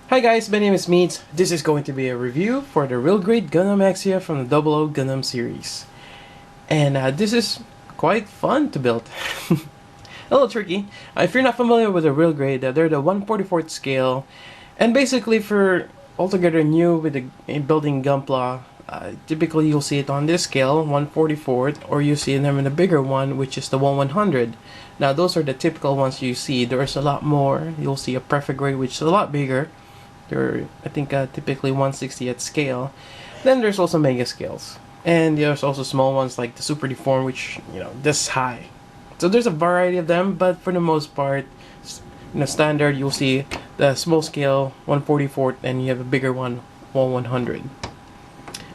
Hi guys, my name is Meats. This is going to be a review for the real grade Gundam Exia from the Double O Gundam series. And this is quite fun to build. A little tricky. If you're not familiar with the real grade, they're the 1/44th scale. And basically for altogether new with the building Gunpla, typically you'll see it on this scale, 1/44th, or you see them in a bigger one, which is the 1/100. Now those are the typical ones you see. There's a lot more. You'll see a perfect grade, which is a lot bigger. They're, I think, typically 160 at scale. Then there's also mega scales. And there's also small ones like the super deform, which, this high. So there's a variety of them, but for the most part, standard, you'll see the small scale 1/44th, and you have a bigger one, 1/100.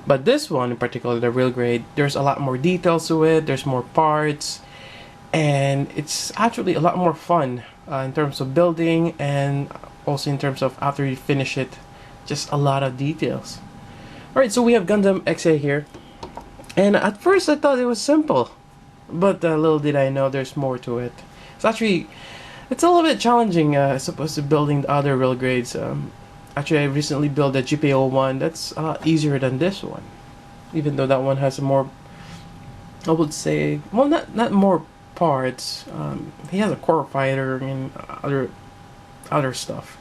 But this one in particular, the real grade, there's a lot more details to it, there's more parts, and it's actually a lot more fun in terms of building, and also in terms of after you finish it, just a lot of details. Alright, so we have Gundam Exia here, and at first I thought it was simple, but little did I know there's more to it. It's a little bit challenging as opposed to building the other real grades. Actually, I recently built a GPO one that's easier than this one, even though that one has more, I would say, well, not more parts. He has a core fighter and other stuff.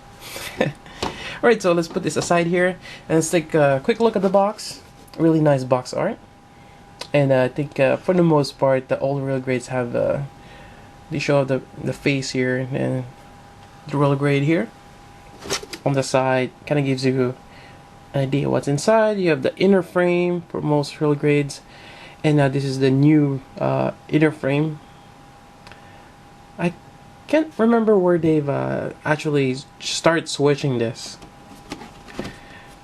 Alright, so let's put this aside here and let's take a quick look at the box. Really nice box art. And I think for the most part, the old real grades have they show the face here and the real grade here. On the side, kind of gives you an idea what's inside. You have the inner frame for most real grades, and this is the new inner frame. I can't remember where they've actually started switching this.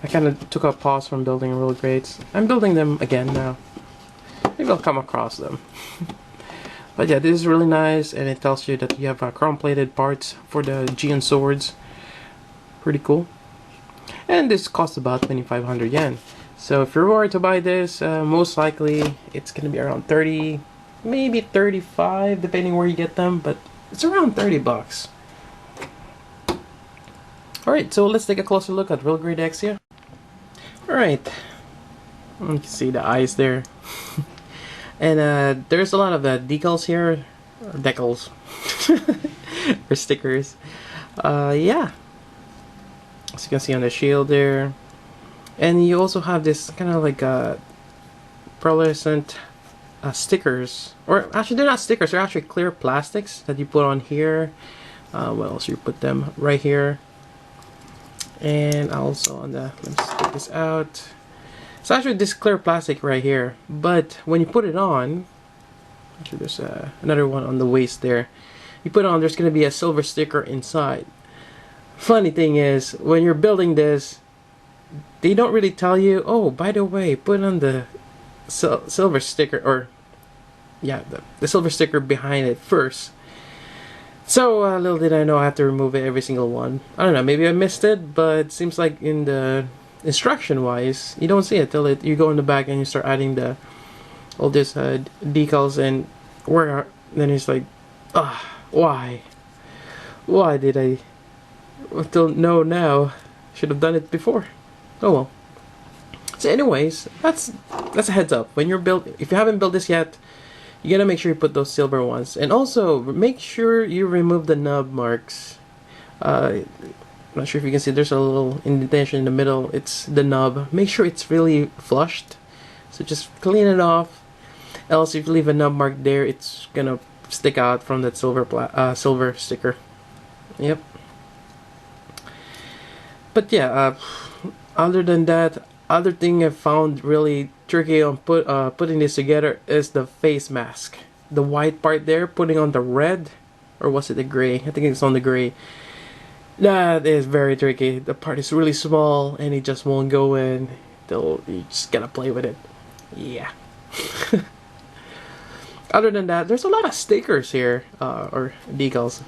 I kind of took a pause from building real grades. I'm building them again now. Maybe I'll come across them. But yeah, this is really nice, and it tells you that you have chrome-plated parts for the Geon swords. Pretty cool. And this costs about 2,500 yen. So if you were to buy this, most likely it's gonna be around 30, maybe 35, depending where you get them. But it's around 30 bucks. Alright, so let's take a closer look at real grade Exia. Alright, you can see the eyes there. And there's a lot of decals here, decals, or stickers. Yeah, as you can see on the shield there. And you also have this kind of like pearlescent stickers, or actually they're not stickers, they're actually clear plastics that you put on here. What else? You put them right here, and also on the, let's take this out. It's actually this clear plastic right here, but when you put it on, actually there's another one on the waist there. You put it on, there's going to be a silver sticker inside. Funny thing is, when you're building this, they don't really tell you, oh, by the way, put on the silver sticker, or yeah, the silver sticker behind it first. So little did I know I have to remove it, every single one. I don't know, maybe I missed it, but it seems like in the instruction wise, you don't see it till you go in the back and you start adding all this decals, and then it's like, why did I don't know now? Should have done it before. Oh well. So anyways, that's a heads up. When you're if you haven't built this yet, you gotta make sure you put those silver ones, and also make sure you remove the nub marks. I'm not sure if you can see, there's a little indentation in the middle. It's the nub. Make sure it's really flushed, so just clean it off. Else if you leave a nub mark there, it's gonna stick out from that silver sticker. Yep. But yeah, other than that, other thing I found really tricky on putting this together is the face mask. The white part there, putting on the red, or was it the gray? I think it's on the gray. That is very tricky. The part is really small and it just won't go in. You just gotta play with it. Yeah. Other than that, there's a lot of stickers here, or decals.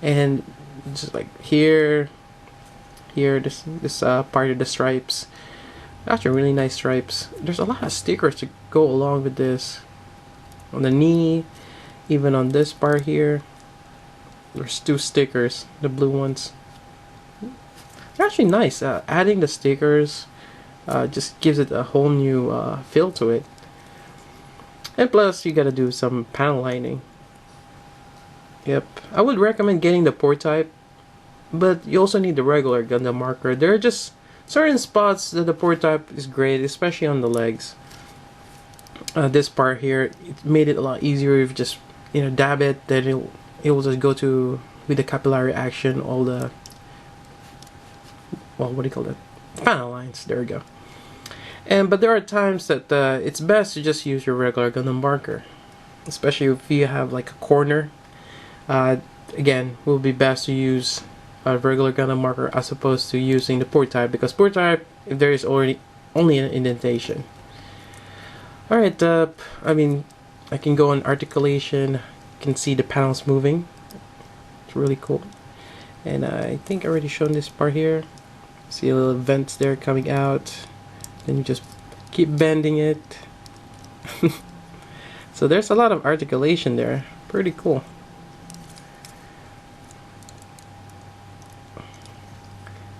And just like here, this part of the stripes. Actually, really nice stripes. There's a lot of stickers to go along with this. On the knee, even on this part here. There's two stickers, the blue ones. They're actually nice. Adding the stickers just gives it a whole new feel to it. And plus, you gotta do some panel lining. Yep, I would recommend getting the port type, but you also need the regular Gundam marker. There are just certain spots that the port type is great, especially on the legs. This part here, it made it a lot easier if you just dab it, then it will just go to with the capillary action all the, well, what do you call it, panel lines. There we go. But there are times that it's best to just use your regular Gundam marker, especially if you have like a corner. Again, it will be best to use a regular Gundam marker as opposed to using the port type, because port type, if there is already only an indentation. Alright, I mean, I can go on articulation. You can see the panels moving. It's really cool. And I think I already shown this part here. See a little vents there coming out. Then you just keep bending it. So there's a lot of articulation there. Pretty cool.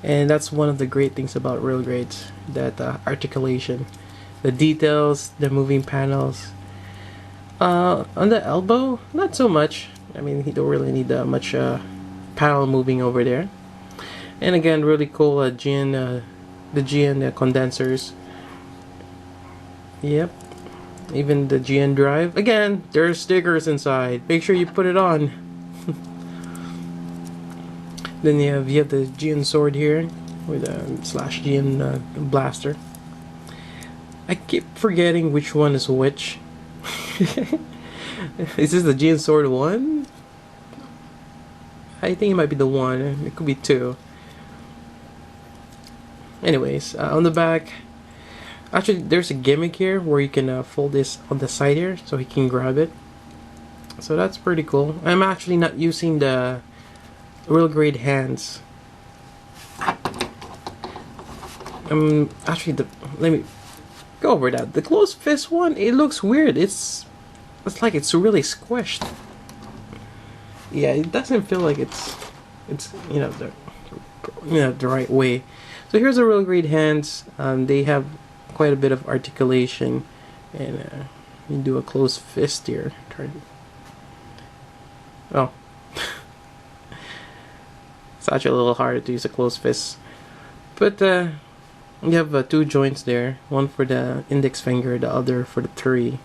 And that's one of the great things about rail grades, that articulation, the details, the moving panels. On the elbow, not so much. I mean, you don't really need that much panel moving over there. And again, really cool the GN condensers. Yep, even the GN drive. Again, there's stickers inside. Make sure you put it on. Then you have the GN sword here with a /GN blaster. I keep forgetting which one is which. Is this the GN sword 1? I think it might be the 1. It could be 2. Anyways, on the back, actually there's a gimmick here where you can fold this on the side here so he can grab it. So that's pretty cool. I'm actually not using the real grade hands. Actually, let me go over that. The closed fist one, it looks weird. It's like it's really squished. Yeah, it doesn't feel like it's the right way. So here's the real grade hands. They have quite a bit of articulation, and you do a closed fist here. Oh. It's actually a little harder to use a closed fist. But you have 2 joints there. One for the index finger, the other for the 3.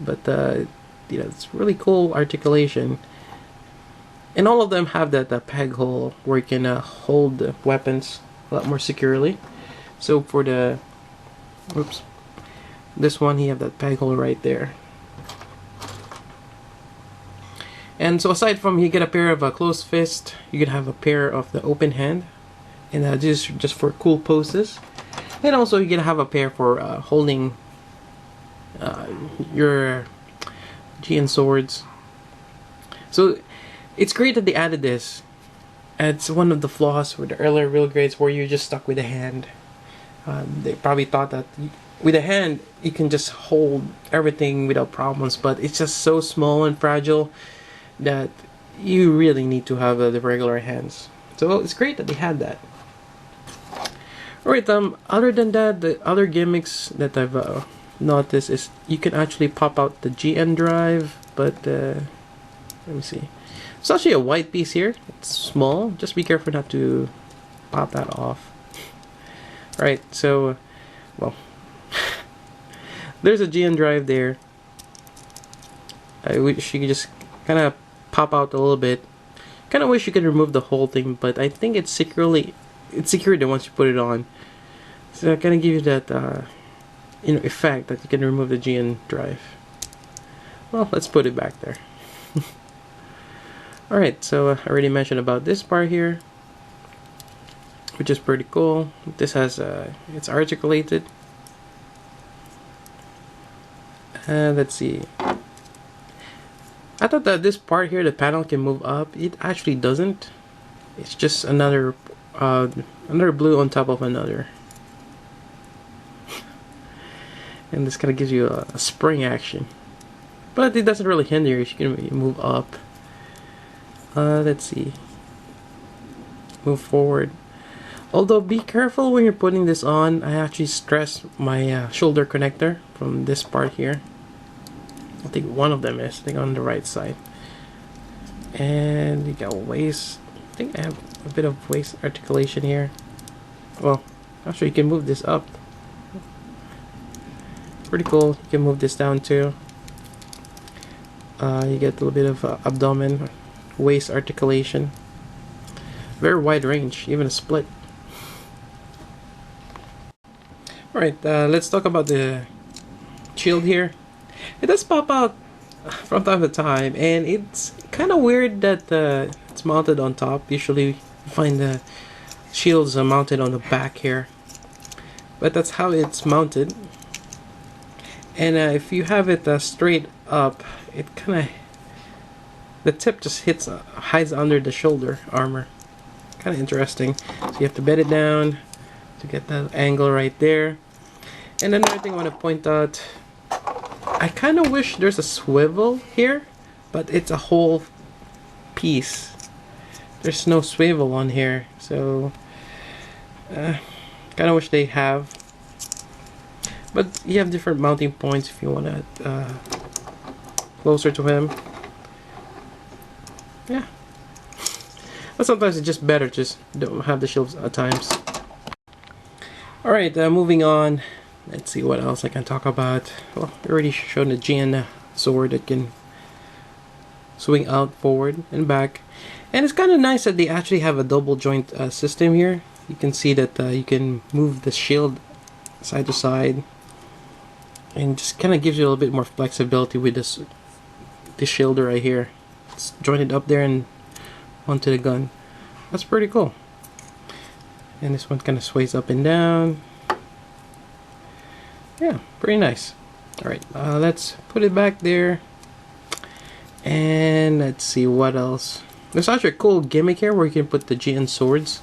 But it's really cool articulation. And all of them have that peg hole where you can hold the weapons a lot more securely. So for the, oops, this one, you have that peg hole right there. And so aside from you get a pair of a closed fist, you can have a pair of the open hand, and this is just for cool poses. And also you can have a pair for holding your GN swords. So it's great that they added this. It's one of the flaws with the earlier real grades where you're just stuck with a hand. They probably thought that with a hand you can just hold everything without problems, but it's just so small and fragile that you really need to have the regular hands. So it's great that they had that. Alright, other than that, the other gimmicks that I've noticed is you can actually pop out the GN drive, but let me see. It's actually a white piece here. It's small. Just be careful not to pop that off. Right, so, well, there's a GN drive there. I wish you could just kind of pop out a little bit. Kind of wish you could remove the whole thing, but I think it's secured once you put it on. So I kind of give you that effect that you can remove the GN drive. Well, let's put it back there. Alright, so I already mentioned about this part here, which is pretty cool. This has it's articulated. Let's see. I thought that this part here, the panel can move up. It actually doesn't. It's just another blue on top of another. And this kind of gives you a spring action. But it doesn't really hinder you. You can move up. Let's see. Move forward. Although be careful when you're putting this on. I actually stress my shoulder connector from this part here. I think one of them is, I think, on the right side. And you got waist. I think I have a bit of waist articulation here. Well, actually you can move this up. Pretty cool. You can move this down too. You get a little bit of abdomen, waist articulation. Very wide range, even a split. Alright, let's talk about the shield here. It does pop out from time to time, and it's kind of weird that it's mounted on top. Usually you find the shields are mounted on the back here, but that's how it's mounted. And if you have it straight up, it kind of, the tip just hides under the shoulder armor. Kind of interesting. So you have to bend it down to get that angle right there. And another thing I want to point out, I kind of wish there's a swivel here, but it's a whole piece. There's no swivel on here, so kind of wish they have. But you have different mounting points if you want to closer to him. Yeah. But sometimes it's just better just don't have the shields at times. Alright, moving on. Let's see what else I can talk about. Well, I already showed the GN sword that can swing out forward and back. And it's kind of nice that they actually have a double joint system here. You can see that you can move the shield side to side. And just kind of gives you a little bit more flexibility with this shield right here. It's jointed up there and onto the gun. That's pretty cool. And this one kind of sways up and down. Yeah, pretty nice. Alright, let's put it back there. And let's see what else. There's actually a cool gimmick here where you can put the GN swords.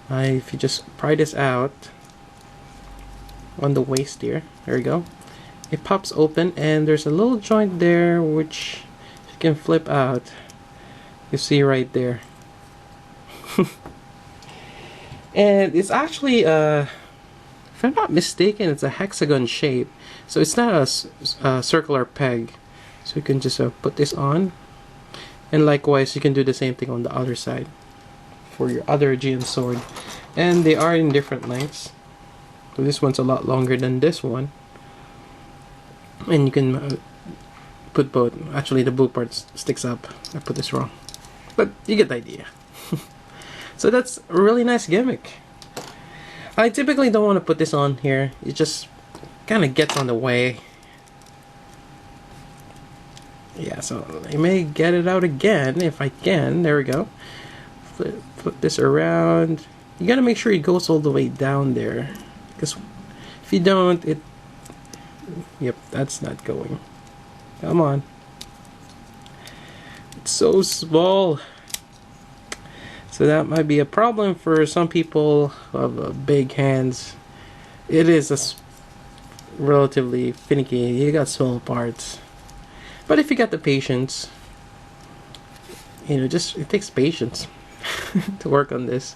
If you just pry this out on the waist here, there you go. It pops open and there's a little joint there which you can flip out. You see right there. And it's actually if I'm not mistaken, it's a hexagon shape, so it's not a circular peg. So you can just put this on, and likewise you can do the same thing on the other side for your other GN sword. And they are in different lengths. So this one's a lot longer than this one, and you can put both. Actually, the blue part sticks up. I put this wrong, but you get the idea. So that's a really nice gimmick. I typically don't want to put this on here. It just kind of gets on the way. Yeah, so I may get it out again if I can. There we go. Flip this around. You gotta make sure it goes all the way down there, because if you don't, it... Yep, that's not going. Come on. It's so small. So that might be a problem for some people who have big hands. It is relatively finicky. You got small parts. But if you got the patience, you know, just it takes patience to work on this.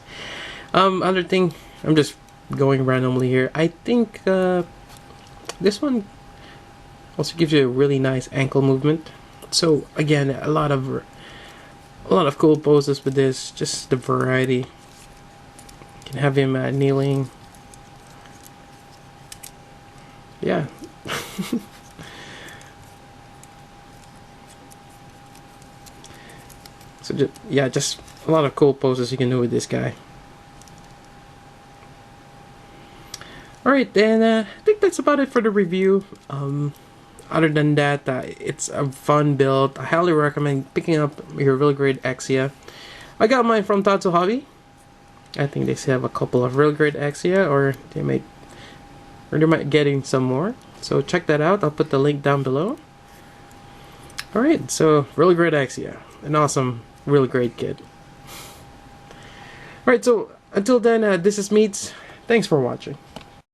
Other thing, I'm just going randomly here. I think this one also gives you a really nice ankle movement. So again, a lot of cool poses with this. Just the variety. You can have him kneeling. Yeah. So just a lot of cool poses you can do with this guy. Alright, then I think that's about it for the review. Other than that, it's a fun build. I highly recommend picking up your real grade Exia. I got mine from Tatsu Hobby. I think they still have a couple of real grade Exia, or they might getting some more. So check that out. I'll put the link down below. Alright, so real grade Exia, an awesome real grade kid. Alright, so until then, this is Meats. Thanks for watching.